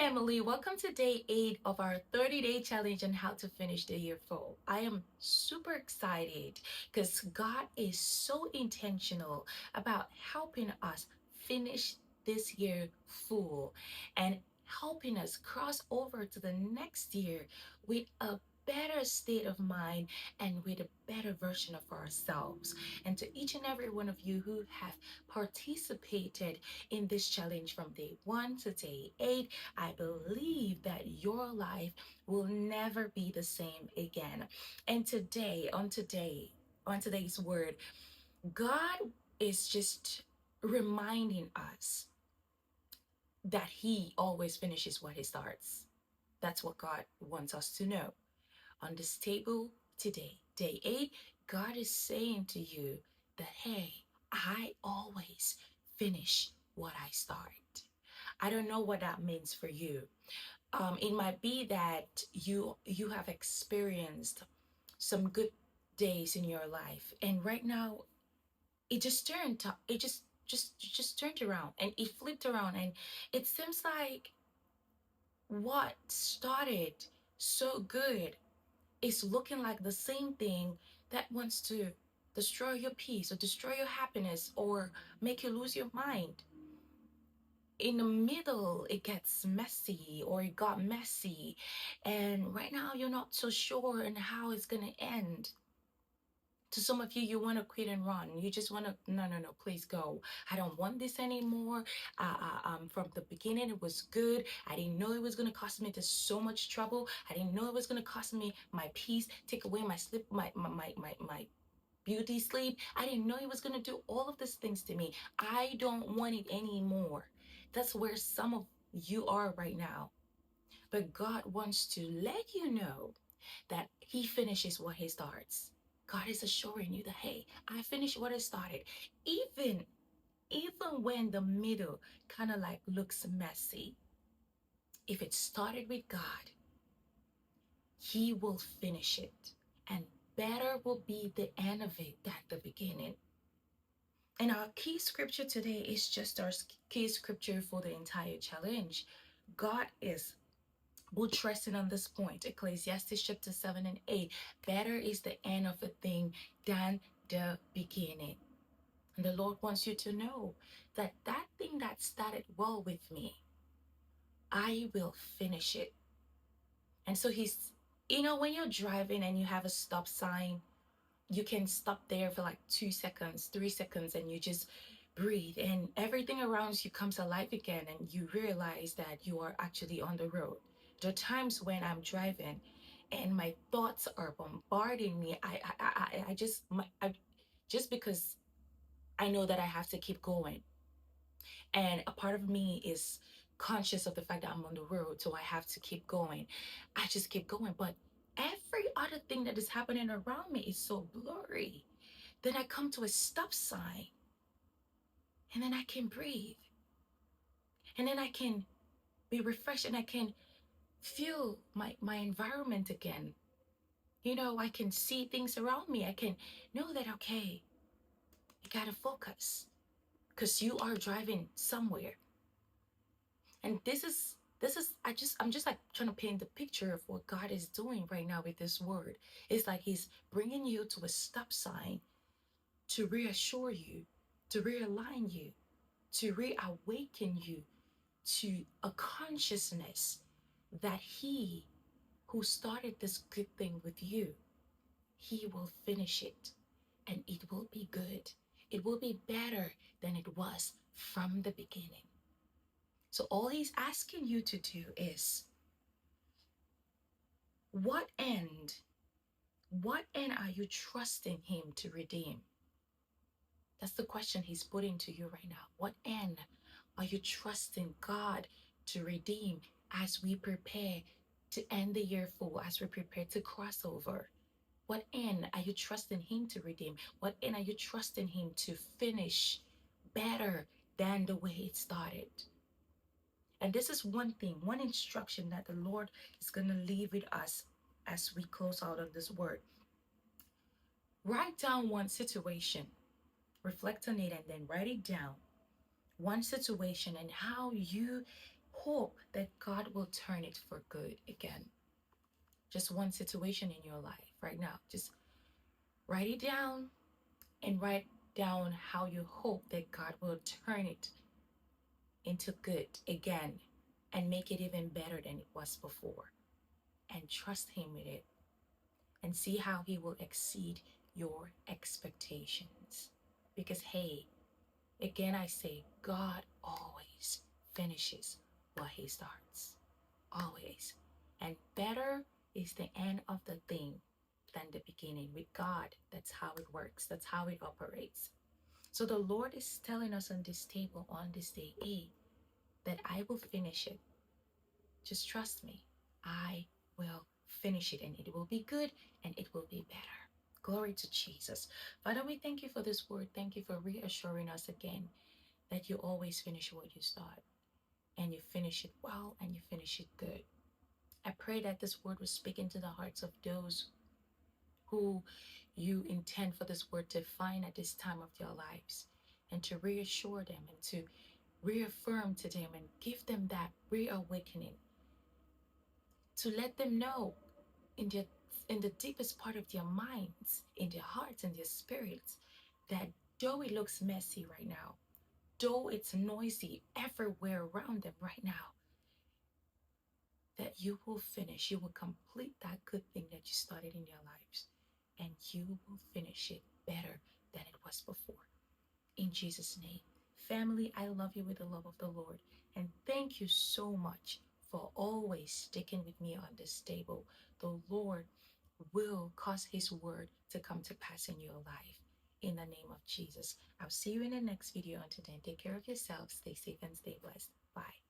family, welcome to day 8 of our 30-day challenge on how to finish the year full. I am super excited because God is so intentional about helping us finish this year full and helping us cross over to the next year with a better state of mind and with a better version of ourselves. And to each and every one of you who have participated in this challenge from day 1 to day 8, I believe that your life will never be the same again. And on today's word, God is just reminding us that He always finishes what He starts. That's what God wants us to know. On this table today, day 8, God is saying to you that, hey, I always finish what I start. I don't know what that means for you. It might be that you have experienced some good days in your life, and right now it just turned around and it flipped around, and it seems like what started so good is looking like the same thing that wants to destroy your peace or destroy your happiness or make you lose your mind. In the middle it gets messy, or it got messy, and right now you're not so sure on how it's gonna end. To some of you, you want to quit and run. You just want to, no, please go. I don't want this anymore. From the beginning, it was good. I didn't know it was going to cost me this so much trouble. I didn't know it was going to cost me my peace, take away my sleep, my beauty sleep. I didn't know it was going to do all of these things to me. I don't want it anymore. That's where some of you are right now. But God wants to let you know that He finishes what He starts. God is assuring you that, hey, I finished what I started. Even even when the middle kind of like looks messy, if it started with God, He will finish it. And better will be the end of it than the beginning. And our key scripture today is just our key scripture for the entire challenge. God is buttressing on this point. Ecclesiastes chapter 7 and 8. Better is the end of a thing than the beginning. And the Lord wants you to know that that thing that started well with me, I will finish it. And so when you're driving and you have a stop sign, you can stop there for like 2 seconds, 3 seconds, and you just breathe, and everything around you comes alive again, and you realize that you are actually on the road. There are times when I'm driving and my thoughts are bombarding me. Just because I know that I have to keep going. And a part of me is conscious of the fact that I'm on the road, so I have to keep going. I just keep going. But every other thing that is happening around me is so blurry. Then I come to a stop sign, and then I can breathe. And then I can be refreshed, and I can feel my environment again. I can see things around me. I can know that, okay, you gotta focus because you are driving somewhere. And I'm just like trying to paint the picture of what God is doing right now with this word. It's like He's bringing you to a stop sign to reassure you, to realign you, to reawaken you to a consciousness that He who started this good thing with you, He will finish it, and it will be good. It will be better than it was from the beginning. So all He's asking you to do is, what end are you trusting Him to redeem? That's the question He's putting to you right now. What end are you trusting God to redeem as we prepare to end the year full, as we prepare to cross over? What end are you trusting Him to redeem? What end are you trusting Him to finish better than the way it started? And this is one instruction that the Lord is going to leave with us as we close out on this word. Write down one situation, reflect on it, and then write it down. One situation and how you hope that God will turn it for good again. Just one situation in your life right now. Just write it down and write down how you hope that God will turn it into good again and make it even better than it was before. And trust Him with it and see how He will exceed your expectations. Because, hey, again, I say, God always finishes what He starts. Always. And better is the end of the thing than the beginning. With God, that's how it works, that's how it operates. So the Lord is telling us on this table on this day, hey, that I will finish it. Just trust me. I will finish it and it will be good and it will be better. Glory to Jesus. Father, we thank you for this word. Thank you for reassuring us again that you always finish what you start and you finish it well and you finish it good. I pray that this word will speak into the hearts of those who you intend for this word to find at this time of their lives and to reassure them and to reaffirm to them and give them that reawakening to let them know in their in the deepest part of their minds, in their hearts and their spirits, that though it looks messy right now, though it's noisy everywhere around them right now, that you will finish, you will complete that good thing that you started in your lives, and you will finish it better than it was before. In Jesus' name. Family, I love you with the love of the Lord. And thank you so much for always sticking with me on this table. The Lord will cause His word to come to pass in your life. In the name of Jesus. I'll see you in the next video. Until then, take care of yourself, stay safe, and stay blessed. Bye.